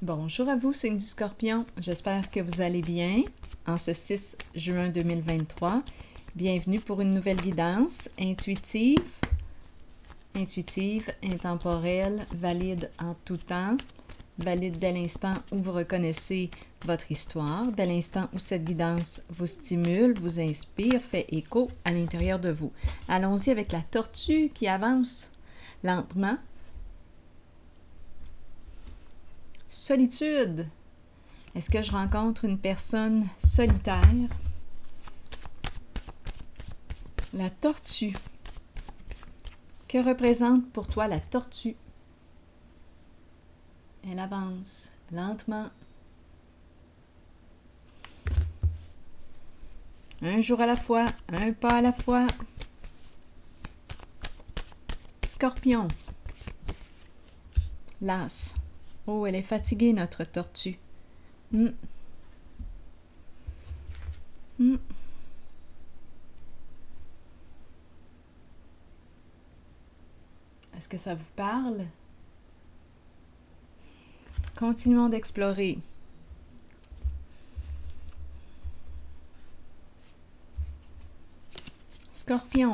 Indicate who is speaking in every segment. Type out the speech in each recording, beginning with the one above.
Speaker 1: Bonjour à vous, signe du Scorpion. J'espère que vous allez bien en ce 6 juin 2023. Bienvenue pour une nouvelle guidance intuitive, intemporelle, valide en tout temps, valide dès l'instant où vous reconnaissez votre histoire, dès l'instant où cette guidance vous stimule, vous inspire, fait écho à l'intérieur de vous. Allons-y avec la tortue qui avance lentement. Solitude. Est-ce que je rencontre une personne solitaire? La tortue. Que représente pour toi la tortue? Elle avance lentement. Un jour à la fois, un pas à la fois. Scorpion. L'as. Oh, elle est fatiguée, notre tortue. Est-ce que ça vous parle? Continuons d'explorer. Scorpion.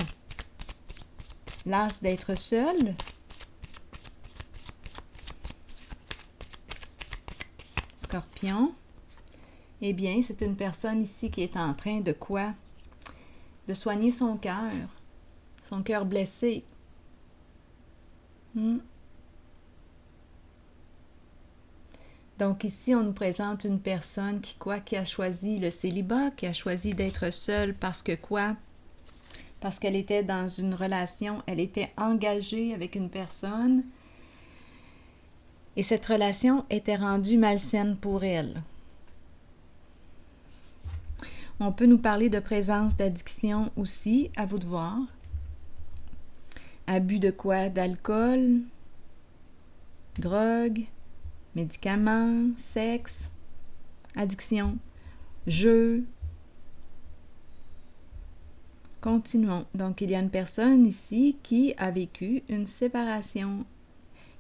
Speaker 1: L'as d'être seul. Scorpion. Eh bien, c'est une personne ici qui est en train de quoi? De soigner son cœur blessé. Donc ici, on nous présente une personne qui a choisi le célibat, qui a choisi d'être seule parce que quoi? Parce qu'elle était dans une relation, elle était engagée avec une personne et cette relation était rendue malsaine pour elle. On peut nous parler de présence d'addiction aussi, à vous de voir. Abus de quoi? D'alcool, drogue, médicaments, sexe, addiction, jeu. Continuons. Donc, il y a une personne ici qui a vécu une séparation,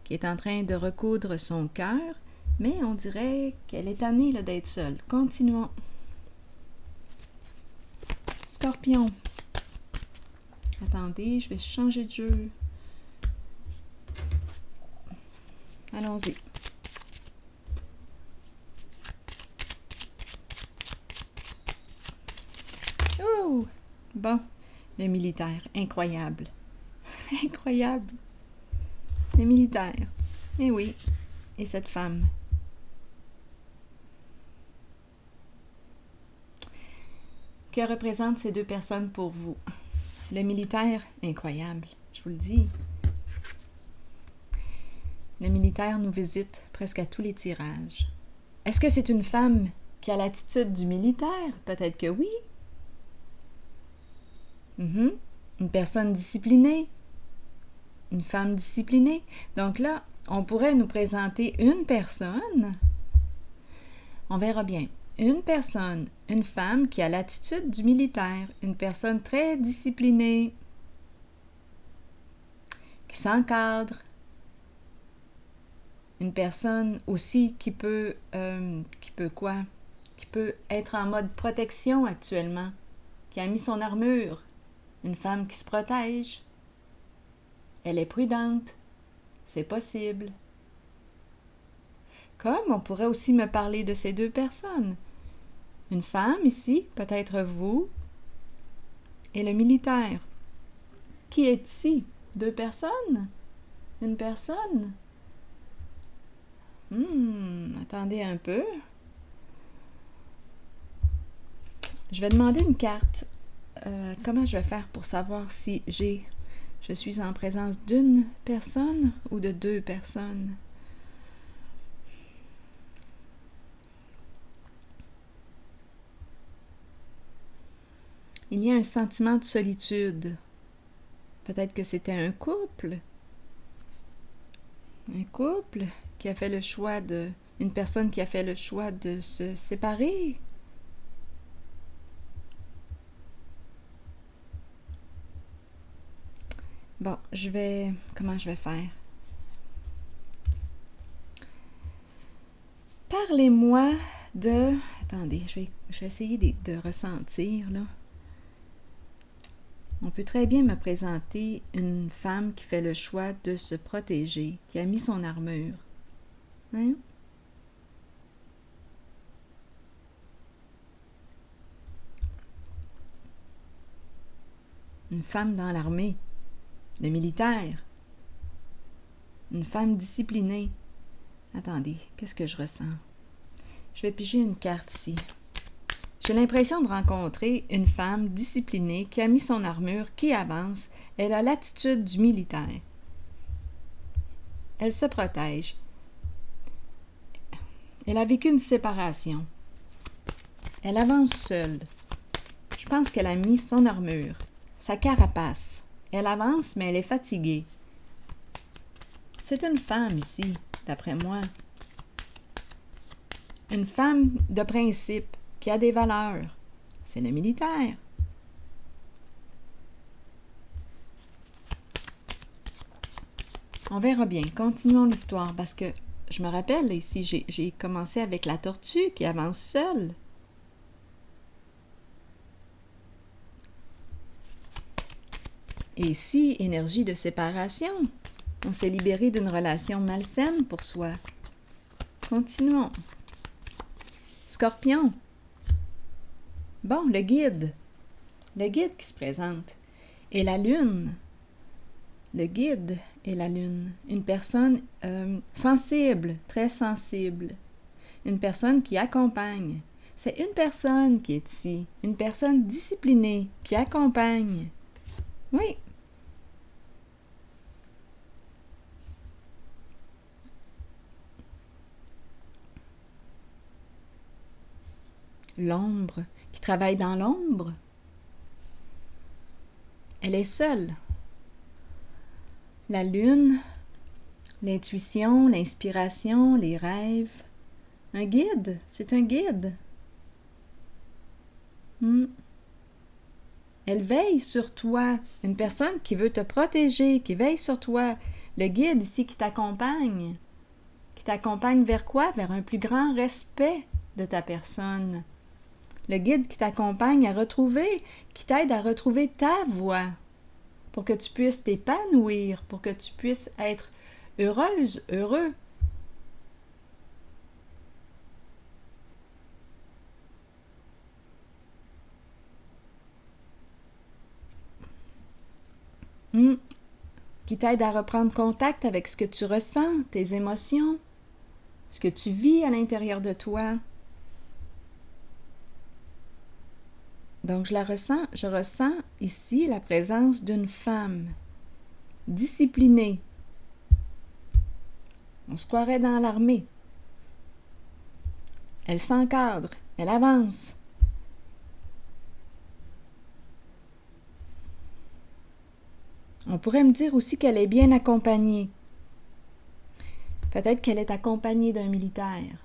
Speaker 1: qui est en train de recoudre son cœur, mais on dirait qu'elle est tannée d'être seule. Continuons. Scorpion. Attendez, je vais changer de jeu. Allons-y. Oh! Bon, le militaire, incroyable. Incroyable. Le militaire. Eh oui, et cette femme. Que représentent ces deux personnes pour vous? Le militaire, incroyable, je vous le dis. Le militaire nous visite presque à tous les tirages. Est-ce que c'est une femme qui a l'attitude du militaire? Peut-être que oui. Une personne disciplinée. Une femme disciplinée. Donc là, on pourrait nous présenter une personne. On verra bien. Une personne, une femme qui a l'attitude du militaire, une personne très disciplinée, qui s'encadre, une personne aussi qui peut être en mode protection actuellement, qui a mis son armure, une femme qui se protège, elle est prudente, c'est possible. Comme on pourrait aussi me parler de ces deux personnes. Une femme ici, peut-être vous, et le militaire. Qui est ici? Deux personnes? Une personne? Attendez un peu. Je vais demander une carte. Comment je vais faire pour savoir si je suis en présence d'une personne ou de deux personnes? Il y a un sentiment de solitude. Peut-être que c'était un couple. Un couple qui a fait le choix de... Une personne qui a fait le choix de se séparer. Bon, comment je vais faire? Parlez-moi de... Attendez, je vais essayer de ressentir, là. On peut très bien me présenter une femme qui fait le choix de se protéger, qui a mis son armure. Hein? Une femme dans l'armée, le militaire. Une femme disciplinée. Attendez, qu'est-ce que je ressens? Je vais piger une carte ici. J'ai l'impression de rencontrer une femme disciplinée qui a mis son armure, qui avance. Elle a l'attitude du militaire. Elle se protège. Elle a vécu une séparation. Elle avance seule. Je pense qu'elle a mis son armure, sa carapace. Elle avance, mais elle est fatiguée. C'est une femme ici, d'après moi. Une femme de principe, qui a des valeurs. C'est le militaire. On verra bien. Continuons l'histoire parce que je me rappelle ici, j'ai commencé avec la tortue qui avance seule. Et ici, énergie de séparation. On s'est libéré d'une relation malsaine pour soi. Continuons. Scorpion. Bon, le guide. Le guide qui se présente. Et la lune. Le guide et la lune. Une personne sensible, très sensible. Une personne qui accompagne. C'est une personne qui est ici. Une personne disciplinée qui accompagne. Oui. L'ombre, qui travaille dans l'ombre. Elle est seule. La lune, l'intuition, l'inspiration, les rêves. Un guide, c'est un guide. Elle veille sur toi. Une personne qui veut te protéger, qui veille sur toi. Le guide ici qui t'accompagne. Qui t'accompagne vers quoi? Vers un plus grand respect de ta personne. Le guide qui t'accompagne à retrouver, qui t'aide à retrouver ta voie pour que tu puisses t'épanouir, pour que tu puisses être heureuse, heureux. Qui t'aide à reprendre contact avec ce que tu ressens, tes émotions, ce que tu vis à l'intérieur de toi. Donc, je ressens ici la présence d'une femme disciplinée. On se croirait dans l'armée. Elle s'encadre, elle avance. On pourrait me dire aussi qu'elle est bien accompagnée. Peut-être qu'elle est accompagnée d'un militaire,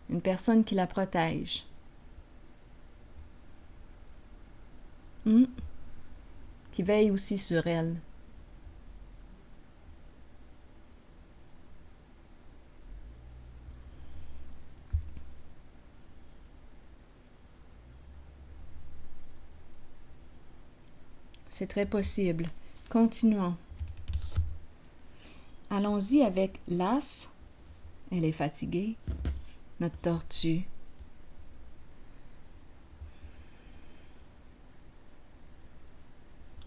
Speaker 1: une personne qui la protège. Qui veille aussi sur elle. C'est très possible. Continuons. Allons-y avec l'as. Elle est fatiguée. Notre tortue.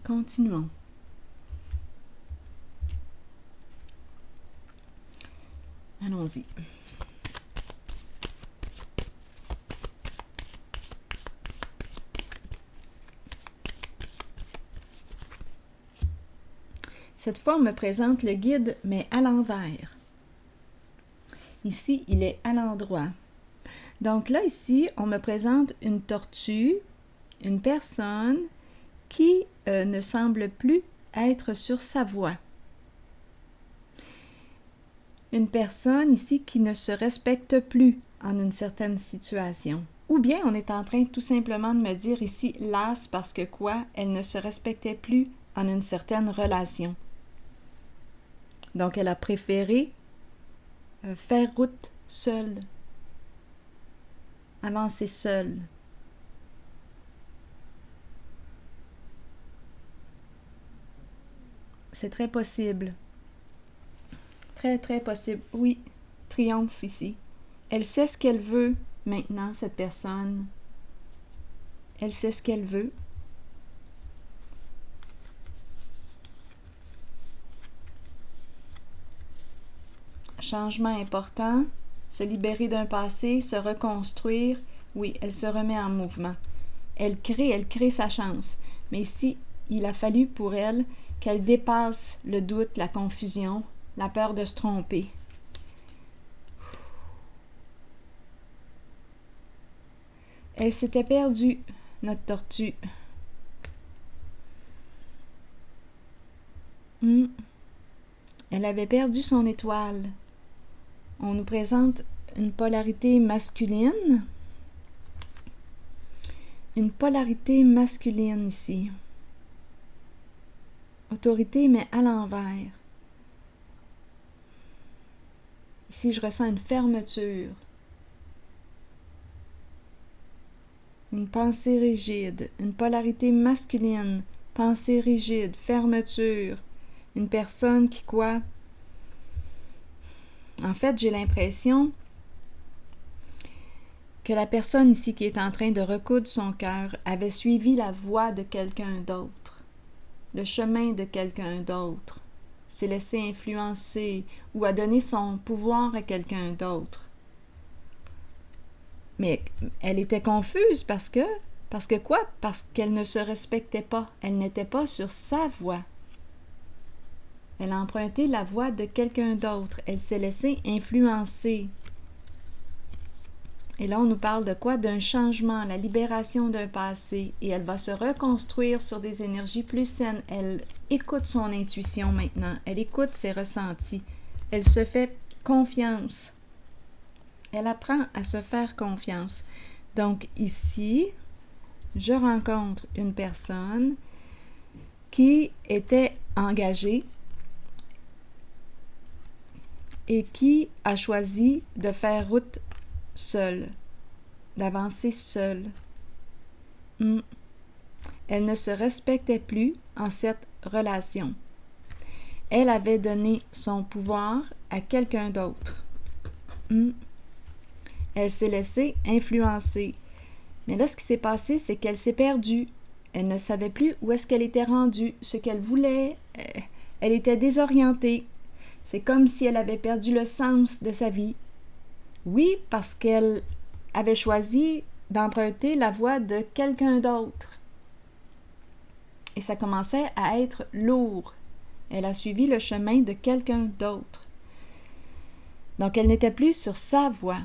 Speaker 1: Continuons. Allons-y. Cette fois, on me présente le guide, mais à l'envers. Ici, il est à l'endroit. Donc là, ici, on me présente une tortue, une personne qui ne semble plus être sur sa voie. Une personne ici qui ne se respecte plus en une certaine situation. Ou bien on est en train tout simplement de me dire ici las parce que quoi? Elle ne se respectait plus en une certaine relation. Donc elle a préféré faire route seule. avancer seule. C'est très possible. Très, très possible. Oui, triomphe ici. Elle sait ce qu'elle veut maintenant, cette personne. Elle sait ce qu'elle veut. Changement important, se libérer d'un passé, se reconstruire. Oui, elle se remet en mouvement. Elle crée sa chance. Mais ici, il a fallu pour elle qu'elle dépasse le doute, la confusion, la peur de se tromper. Elle s'était perdue, notre tortue. Elle avait perdu son étoile. On nous présente une polarité masculine. Une polarité masculine ici. Autorité, mais à l'envers. Ici, je ressens une fermeture. Une pensée rigide. Une polarité masculine. Pensée rigide. Fermeture. Une personne qui quoi? En fait, j'ai l'impression que la personne ici qui est en train de recoudre son cœur avait suivi la voie de quelqu'un d'autre, le chemin de quelqu'un d'autre, s'est laissé influencer ou a donné son pouvoir à quelqu'un d'autre. Mais elle était confuse parce que quoi? Parce qu'elle ne se respectait pas, elle n'était pas sur sa voie. Elle a emprunté la voie de quelqu'un d'autre, elle s'est laissée influencer. Et là, on nous parle de quoi? D'un changement, la libération d'un passé. Et elle va se reconstruire sur des énergies plus saines. Elle écoute son intuition maintenant. Elle écoute ses ressentis. Elle se fait confiance. Elle apprend à se faire confiance. Donc ici, je rencontre une personne qui était engagée et qui a choisi de faire route seule, d'avancer seule. Elle ne se respectait plus en cette relation. Elle avait donné son pouvoir à quelqu'un d'autre. Elle s'est laissée influencer. Mais là, ce qui s'est passé, c'est qu'elle s'est perdue. Elle ne savait plus où est-ce qu'elle était rendue, ce qu'elle voulait. Elle était désorientée. C'est comme si elle avait perdu le sens de sa vie. Oui, parce qu'elle avait choisi d'emprunter la voie de quelqu'un d'autre. Et ça commençait à être lourd. Elle a suivi le chemin de quelqu'un d'autre. Donc, elle n'était plus sur sa voie.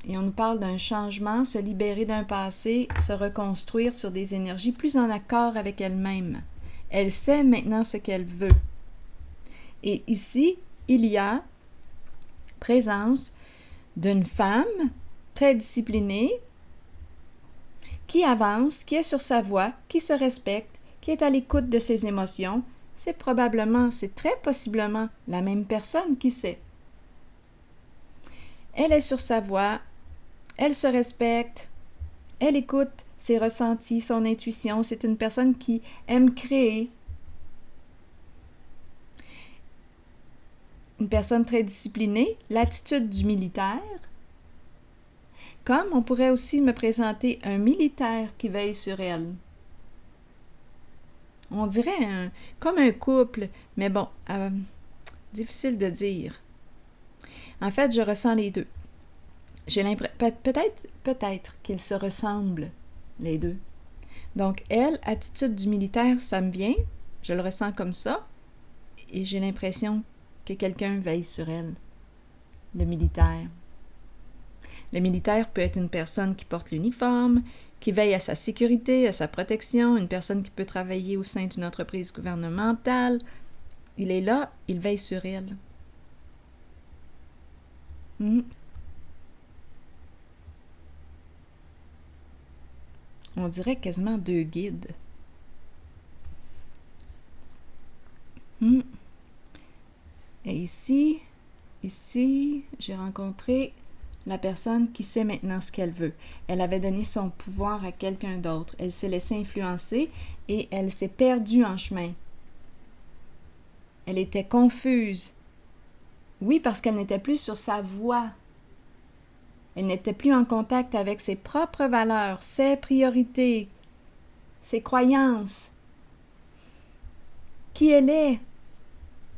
Speaker 1: Et on nous parle d'un changement, se libérer d'un passé, se reconstruire sur des énergies plus en accord avec elle-même. Elle sait maintenant ce qu'elle veut. Et ici, il y a présence d'une femme très disciplinée qui avance, qui est sur sa voie, qui se respecte, qui est à l'écoute de ses émotions. C'est très possiblement la même personne qui sait. Elle est sur sa voie, elle se respecte, elle écoute ses ressentis, son intuition. C'est une personne qui aime créer. Une personne très disciplinée, l'attitude du militaire. Comme on pourrait aussi me présenter un militaire qui veille sur elle. On dirait comme un couple, mais bon, difficile de dire. En fait, je ressens les deux. J'ai l'impression, peut-être qu'ils se ressemblent, les deux. Donc, elle, attitude du militaire, ça me vient, je le ressens comme ça, et j'ai l'impression que quelqu'un veille sur elle, le militaire. Le militaire peut être une personne qui porte l'uniforme, qui veille à sa sécurité, à sa protection, une personne qui peut travailler au sein d'une entreprise gouvernementale. Il est là, il veille sur elle. On dirait quasiment deux guides. Et ici, j'ai rencontré la personne qui sait maintenant ce qu'elle veut. Elle avait donné son pouvoir à quelqu'un d'autre. Elle s'est laissée influencer et elle s'est perdue en chemin. Elle était confuse. Oui, parce qu'elle n'était plus sur sa voie. Elle n'était plus en contact avec ses propres valeurs, ses priorités, ses croyances. Qui elle est?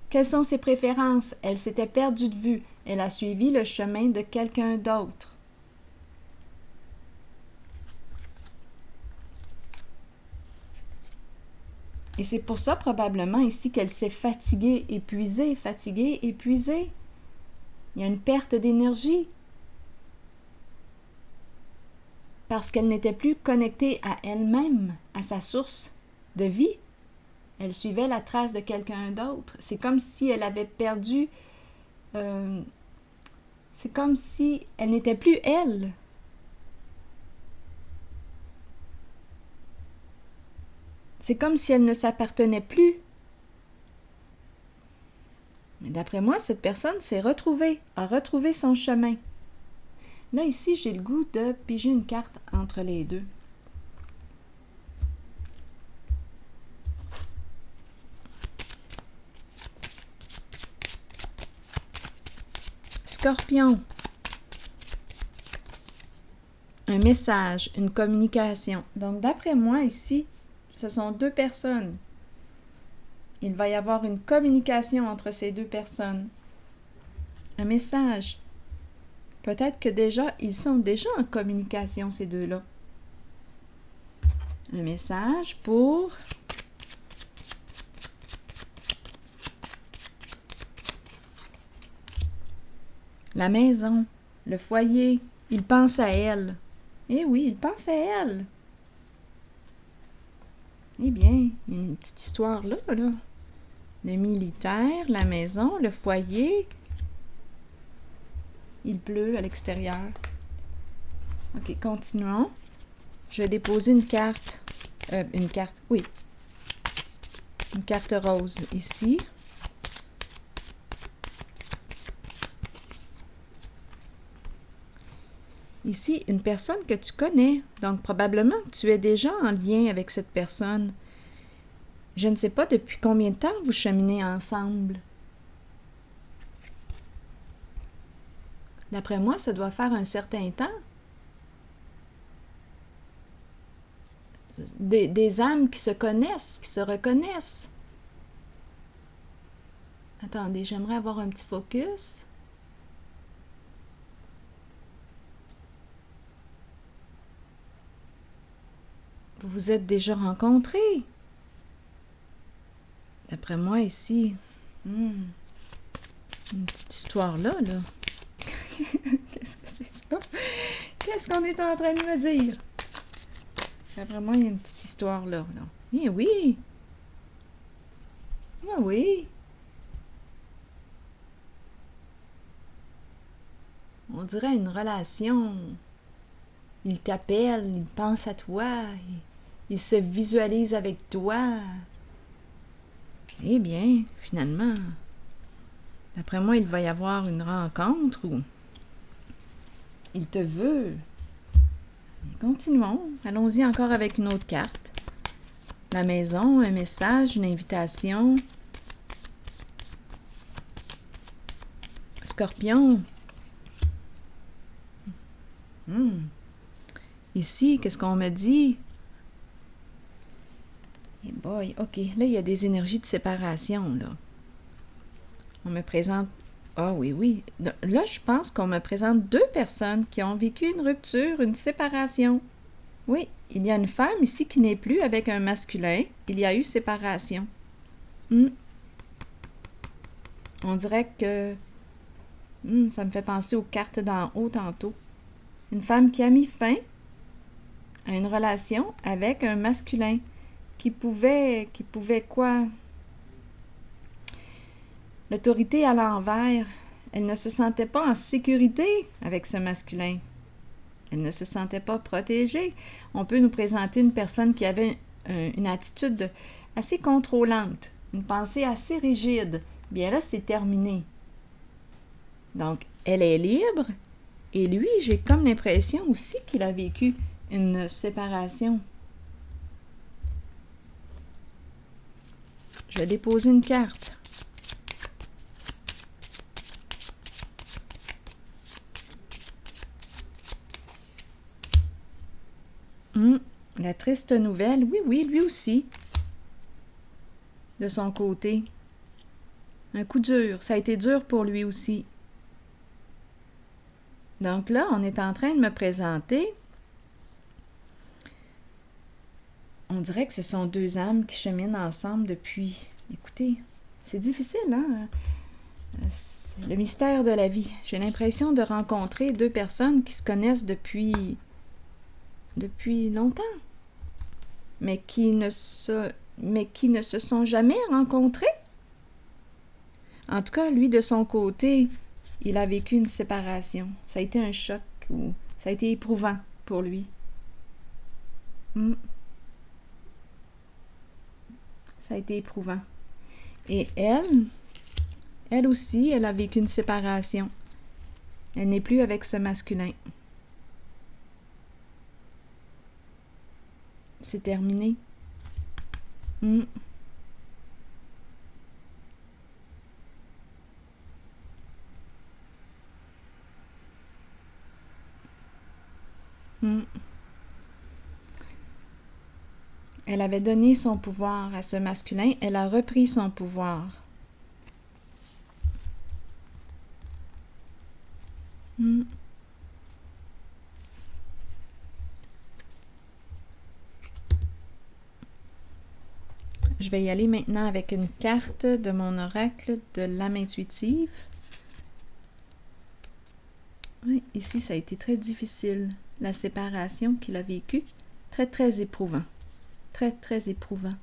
Speaker 1: Quelles sont ses préférences? Elle s'était perdue de vue. Elle a suivi le chemin de quelqu'un d'autre. Et c'est pour ça probablement ici qu'elle s'est fatiguée, épuisée. Il y a une perte d'énergie. Parce qu'elle n'était plus connectée à elle-même, à sa source de vie. Elle suivait la trace de quelqu'un d'autre. C'est comme si elle avait perdu... c'est comme si elle n'était plus elle. C'est comme si elle ne s'appartenait plus. Mais d'après moi, cette personne s'est retrouvée, a retrouvé son chemin. Là, ici, j'ai le goût de piger une carte entre les deux. Scorpion. Un message, une communication. Donc, d'après moi, ici, ce sont deux personnes. Il va y avoir une communication entre ces deux personnes. Un message. Peut-être que déjà, ils sont déjà en communication, ces deux-là. Un message pour... la maison, le foyer. Il pense à elle. Eh oui, il pense à elle. Eh bien, il y a une petite histoire là. Le militaire, la maison, le foyer. Il pleut à l'extérieur. OK, continuons. Je vais déposer une carte. Une carte rose ici. Ici, une personne que tu connais. Donc, probablement, tu es déjà en lien avec cette personne. Je ne sais pas depuis combien de temps vous cheminez ensemble. D'après moi, ça doit faire un certain temps. Des âmes qui se connaissent, qui se reconnaissent. Attendez, j'aimerais avoir un petit focus. Vous vous êtes déjà rencontrés. D'après moi, ici, une petite histoire là. Qu'est-ce que c'est ça? Qu'est-ce qu'on est en train de me dire? D'après moi, il y a une petite histoire là. Eh oui! Ah oui! On dirait une relation. Il t'appelle, il pense à toi, il se visualise avec toi. Eh bien, finalement, d'après moi, il va y avoir une rencontre où il te veut. Continuons. Allons-y encore avec une autre carte. La maison, un message, une invitation. Scorpion. Ici, qu'est-ce qu'on me dit? Eh boy, OK. Là, il y a des énergies de séparation, là. On me présente... Ah oui. Là, je pense qu'on me présente deux personnes qui ont vécu une rupture, une séparation. Oui, il y a une femme ici qui n'est plus avec un masculin. Il y a eu séparation. On dirait que... ça me fait penser aux cartes d'en haut tantôt. Une femme qui a mis fin à une relation avec un masculin qui pouvait quoi? L'autorité à l'envers. Elle ne se sentait pas en sécurité avec ce masculin. Elle ne se sentait pas protégée. On peut nous présenter une personne qui avait une attitude assez contrôlante, une pensée assez rigide, bien là, c'est terminé. Donc, elle est libre, et lui, j'ai comme l'impression aussi qu'il a vécu une séparation. Je vais déposer une carte. La triste nouvelle, oui, lui aussi. De son côté. Un coup dur, ça a été dur pour lui aussi. Donc là, on est en train de me présenter. On dirait que ce sont deux âmes qui cheminent ensemble depuis... Écoutez, c'est difficile, hein? C'est le mystère de la vie. J'ai l'impression de rencontrer deux personnes qui se connaissent depuis longtemps, mais qui ne se sont jamais rencontrés. En tout cas, lui, de son côté, il a vécu une séparation. Ça a été un choc, ou ça a été éprouvant pour lui. Ça a été éprouvant. Et elle aussi, elle a vécu une séparation. Elle n'est plus avec ce masculin. C'est terminé. Elle avait donné son pouvoir à ce masculin, elle a repris son pouvoir. Je vais y aller maintenant avec une carte de mon oracle de l'âme intuitive. Oui, ici, ça a été très difficile, la séparation qu'il a vécue. Très, très éprouvant. Très, très éprouvant.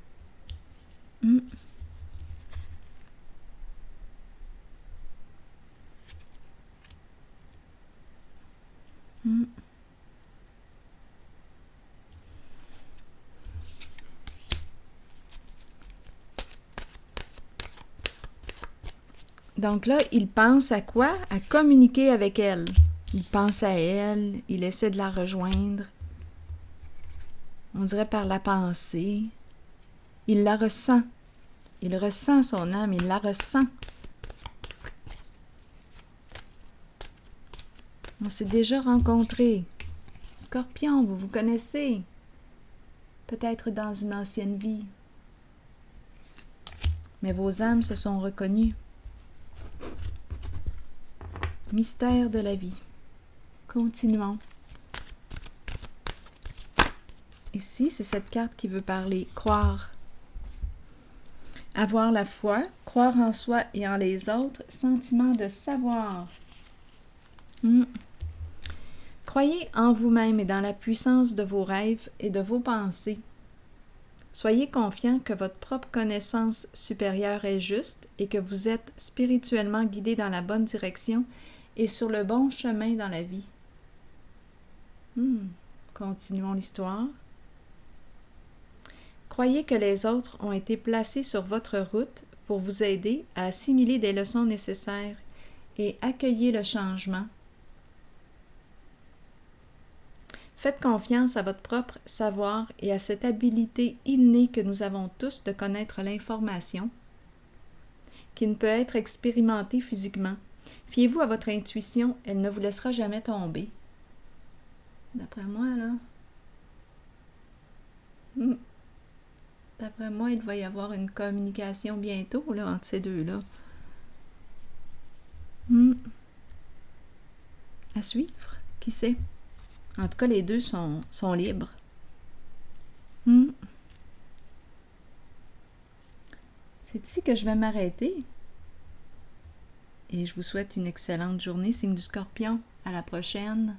Speaker 1: Donc là, il pense à quoi? À communiquer avec elle. Il pense à elle, il essaie de la rejoindre. On dirait par la pensée. Il la ressent. Il ressent son âme, il la ressent. On s'est déjà rencontrés. Scorpion, vous vous connaissez. Peut-être dans une ancienne vie. Mais vos âmes se sont reconnues. Mystère de la vie. Continuons. Ici, c'est cette carte qui veut parler. Croire. Avoir la foi, croire en soi et en les autres, sentiment de savoir. Croyez en vous-même et dans la puissance de vos rêves et de vos pensées. Soyez confiant que votre propre connaissance supérieure est juste et que vous êtes spirituellement guidé dans la bonne direction et sur le bon chemin dans la vie. Continuons l'histoire. Croyez que les autres ont été placés sur votre route pour vous aider à assimiler des leçons nécessaires et accueillez le changement. Faites confiance à votre propre savoir et à cette habilité innée que nous avons tous de connaître l'information, qui ne peut être expérimentée physiquement. Fiez-vous à votre intuition, elle ne vous laissera jamais tomber. D'après moi, là... D'après moi, il va y avoir une communication bientôt là, entre ces deux-là. À suivre, qui sait? En tout cas, les deux sont libres. C'est ici que je vais m'arrêter. Et je vous souhaite une excellente journée, signe du Scorpion. À la prochaine.